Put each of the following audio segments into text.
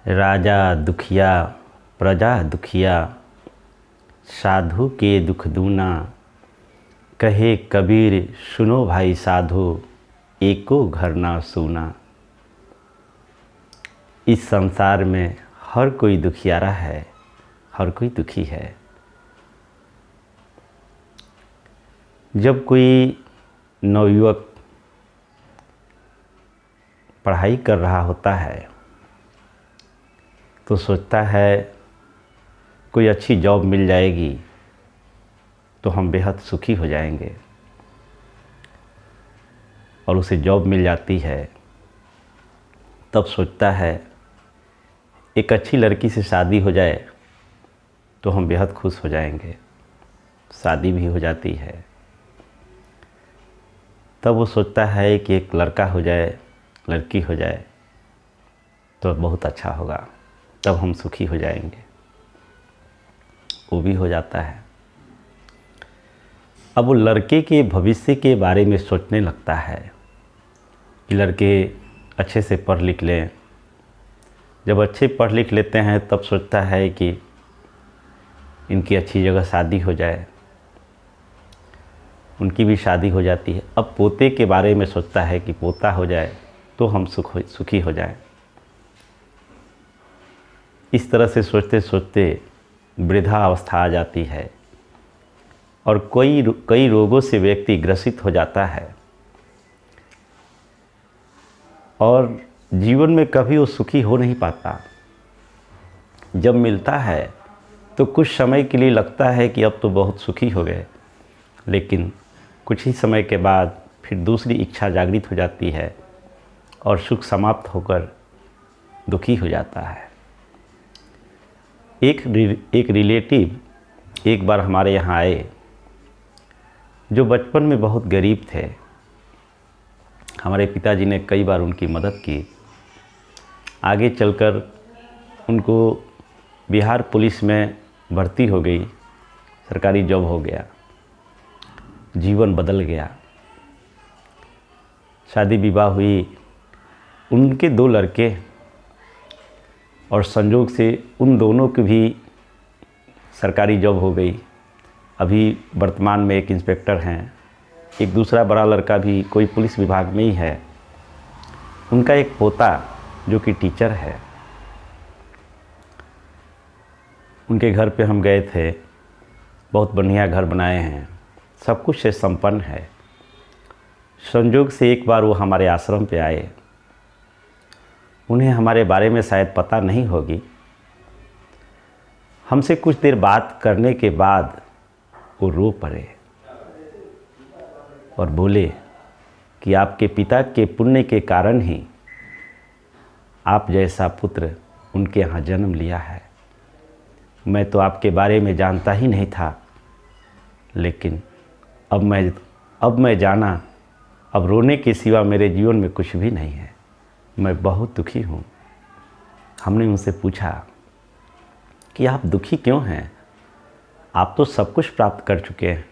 राजा दुखिया प्रजा दुखिया, साधु के दुख दूना। कहे कबीर सुनो भाई साधो, एको घर ना सूना। इस संसार में हर कोई दुखियारा है, हर कोई दुखी है। जब कोई नवयुवक पढ़ाई कर रहा होता है तो सोचता है कोई अच्छी जॉब मिल जाएगी तो हम बेहद सुखी हो जाएंगे, और उसे जॉब मिल जाती है तब सोचता है एक अच्छी लड़की से शादी हो जाए तो हम बेहद खुश हो जाएंगे। शादी भी हो जाती है। तब वो सोचता है कि एक लड़का हो जाए, लड़की हो जाए तो बहुत अच्छा होगा, तब हम सुखी हो जाएंगे। वो भी हो जाता है। अब वो लड़के के भविष्य के बारे में सोचने लगता है कि लड़के अच्छे से पढ़ लिख लें। जब अच्छे पढ़ लिख लेते हैं तब सोचता है कि इनकी अच्छी जगह शादी हो जाए। उनकी भी शादी हो जाती है। अब पोते के बारे में सोचता है कि पोता हो जाए तो हम सुखी हो जाएं। इस तरह से सोचते सोचते वृद्धा अवस्था आ जाती है और कई रोगों से व्यक्ति ग्रसित हो जाता है और जीवन में कभी वो सुखी हो नहीं पाता। जब मिलता है तो कुछ समय के लिए लगता है कि अब तो बहुत सुखी हो गए, लेकिन कुछ ही समय के बाद फिर दूसरी इच्छा जागृत हो जाती है और सुख समाप्त होकर दुखी हो जाता है। एक रिलेटिव एक बार हमारे यहाँ आए जो बचपन में बहुत गरीब थे। हमारे पिताजी ने कई बार उनकी मदद की। आगे चलकर उनको बिहार पुलिस में भर्ती हो गई, सरकारी जॉब हो गया, जीवन बदल गया। शादी विवाह हुई, उनके 2 लड़के, और संयोग से उन दोनों की भी सरकारी जॉब हो गई। अभी वर्तमान में एक इंस्पेक्टर हैं। एक दूसरा बड़ा लड़का भी कोई पुलिस विभाग में ही है। उनका एक पोता जो कि टीचर है। उनके घर पे हम गए थे। बहुत बढ़िया घर बनाए हैं, सब कुछ से संपन्न है। संयोग से एक बार वो हमारे आश्रम पे आए। उन्हें हमारे बारे में शायद पता नहीं होगी। हमसे कुछ देर बात करने के बाद वो रो पड़े और बोले कि आपके पिता के पुण्य के कारण ही आप जैसा पुत्र उनके यहाँ जन्म लिया है। मैं तो आपके बारे में जानता ही नहीं था, लेकिन अब मैं जाना, अब रोने के सिवा मेरे जीवन में कुछ भी नहीं है। मैं बहुत दुखी हूँ। हमने उनसे पूछा कि आप दुखी क्यों हैं? आप तो सब कुछ प्राप्त कर चुके हैं।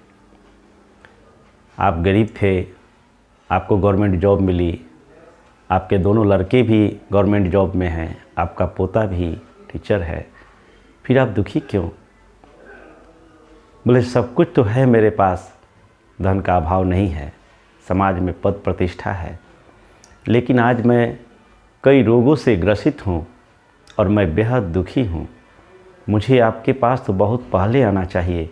आप गरीब थे, आपको गवर्नमेंट जॉब मिली, आपके दोनों लड़के भी गवर्नमेंट जॉब में हैं, आपका पोता भी टीचर है, फिर आप दुखी क्यों? बोले सब कुछ तो है मेरे पास, धन का अभाव नहीं है, समाज में पद प्रतिष्ठा है, लेकिन आज मैं कई रोगों से ग्रसित हूँ और मैं बेहद दुखी हूँ। मुझे आपके पास तो बहुत पहले आना चाहिए,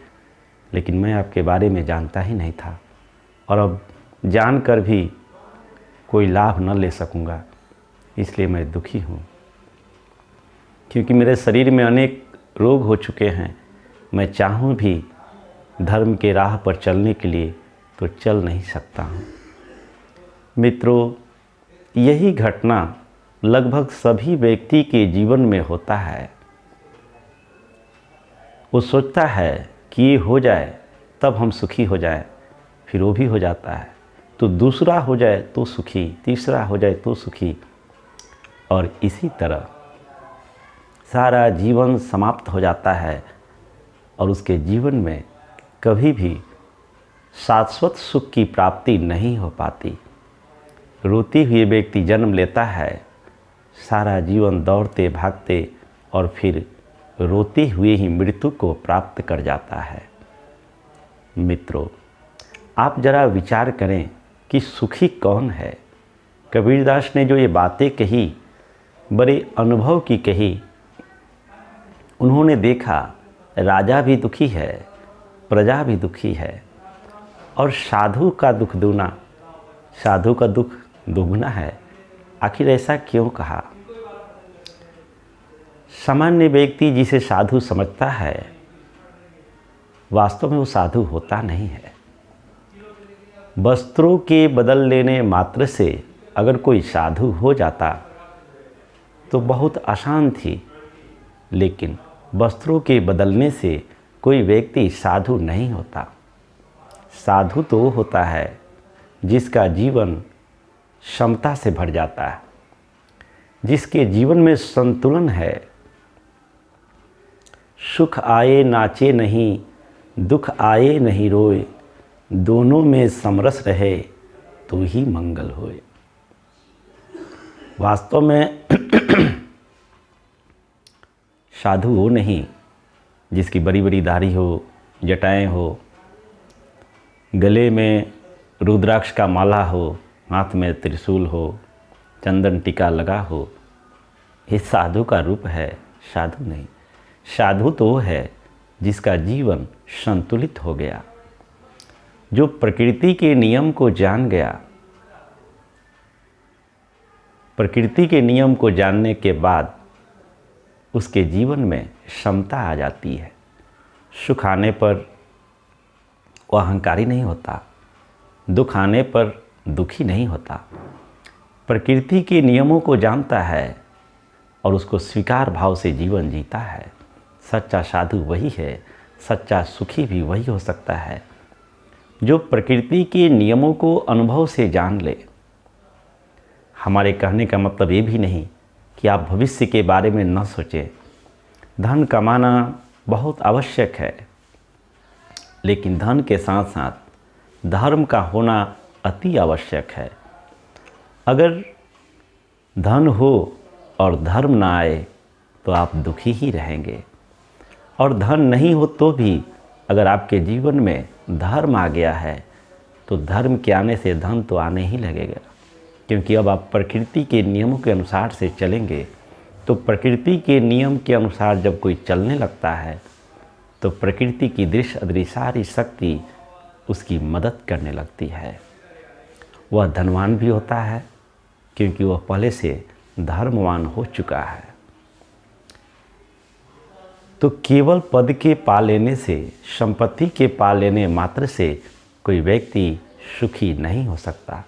लेकिन मैं आपके बारे में जानता ही नहीं था, और अब जानकर भी कोई लाभ न ले सकूँगा, इसलिए मैं दुखी हूँ। क्योंकि मेरे शरीर में अनेक रोग हो चुके हैं। मैं चाहूँ भी धर्म के राह पर चलने के लिए तो चल नहीं सकता हूँ। मित्रों, यही घटना लगभग सभी व्यक्ति के जीवन में होता है। वो सोचता है कि ये हो जाए तब हम सुखी हो जाएं, फिर वो भी हो जाता है, तो दूसरा हो जाए तो सुखी, तीसरा हो जाए तो सुखी, और इसी तरह सारा जीवन समाप्त हो जाता है और उसके जीवन में कभी भी शाश्वत सुख की प्राप्ति नहीं हो पाती। रोती हुई व्यक्ति जन्म लेता है, सारा जीवन दौड़ते भागते और फिर रोते हुए ही मृत्यु को प्राप्त कर जाता है। मित्रों, आप जरा विचार करें कि सुखी कौन है। कबीरदास ने जो ये बातें कही, बड़े अनुभव की कही। उन्होंने देखा राजा भी दुखी है, प्रजा भी दुखी है, और साधु का दुख दूना, साधु का दुख दुगना है। आखिर ऐसा क्यों कहा? सामान्य व्यक्ति जिसे साधु समझता है, वास्तव में वो साधु होता नहीं है। वस्त्रों के बदल लेने मात्र से अगर कोई साधु हो जाता तो बहुत आसान थी, लेकिन वस्त्रों के बदलने से कोई व्यक्ति साधु नहीं होता। साधु तो वो होता है जिसका जीवन क्षमता से भर जाता है, जिसके जीवन में संतुलन है। सुख आए नाचे नहीं, दुख आए नहीं रोए, दोनों में समरस रहे तो ही मंगल होए। वास्तव में साधु वो नहीं जिसकी बड़ी बड़ी दाढ़ी हो, जटाएं हो, गले में रुद्राक्ष का माला हो, हाथ में त्रिशूल हो, चंदन टीका लगा हो। ये साधु का रूप है, साधु नहीं। साधु तो वो है जिसका जीवन संतुलित हो गया, जो प्रकृति के नियम को जान गया। प्रकृति के नियम को जानने के बाद उसके जीवन में क्षमता आ जाती है। सुख आने पर वो अहंकारी नहीं होता, दुख आने पर दुखी नहीं होता। प्रकृति के नियमों को जानता है और उसको स्वीकार भाव से जीवन जीता है। सच्चा साधु वही है, सच्चा सुखी भी वही हो सकता है जो प्रकृति के नियमों को अनुभव से जान ले। हमारे कहने का मतलब ये भी नहीं कि आप भविष्य के बारे में न सोचें। धन कमाना बहुत आवश्यक है, लेकिन धन के साथ साथ धर्म का होना अति आवश्यक है। अगर धन हो और धर्म ना आए तो आप दुखी ही रहेंगे, और धन नहीं हो तो भी अगर आपके जीवन में धर्म आ गया है तो धर्म के आने से धन तो आने ही लगेगा। क्योंकि अब आप प्रकृति के नियमों के अनुसार से चलेंगे, तो प्रकृति के नियम के अनुसार जब कोई चलने लगता है तो प्रकृति की दृश्य अदृश्य सारी शक्ति उसकी मदद करने लगती है। वह धनवान भी होता है क्योंकि वह पहले से धर्मवान हो चुका है। तो केवल पद के पा लेने से, संपत्ति के पा लेने मात्र से कोई व्यक्ति सुखी नहीं हो सकता।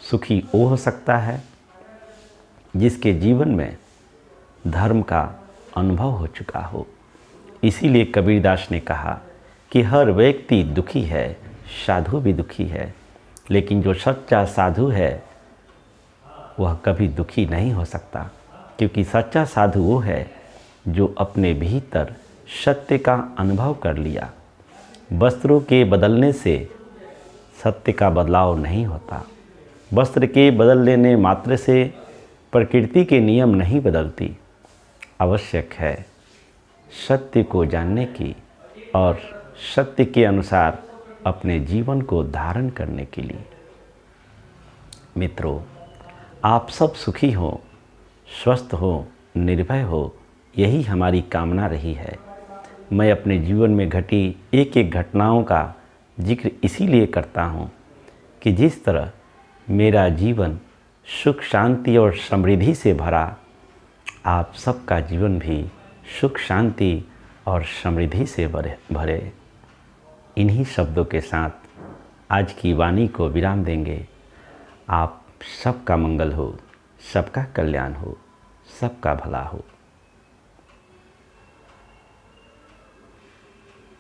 सुखी वो हो सकता है जिसके जीवन में धर्म का अनुभव हो चुका हो। इसीलिए कबीरदास ने कहा कि हर व्यक्ति दुखी है, साधु भी दुखी है, लेकिन जो सच्चा साधु है वह कभी दुखी नहीं हो सकता। क्योंकि सच्चा साधु वो है जो अपने भीतर सत्य का अनुभव कर लिया। वस्त्रों के बदलने से सत्य का बदलाव नहीं होता। वस्त्र के बदल लेने मात्र से प्रकृति के नियम नहीं बदलती। आवश्यक है सत्य को जानने की और सत्य के अनुसार अपने जीवन को धारण करने के लिए। मित्रों, आप सब सुखी हो, स्वस्थ हो, निर्भय हो, यही हमारी कामना रही है। मैं अपने जीवन में घटी एक एक घटनाओं का जिक्र इसीलिए करता हूँ कि जिस तरह मेरा जीवन सुख शांति और समृद्धि से भरा, आप सबका जीवन भी सुख शांति और समृद्धि से भरे। इन्हीं शब्दों के साथ आज की वाणी को विराम देंगे। आप सबका मंगल हो, सबका कल्याण हो, सबका भला हो।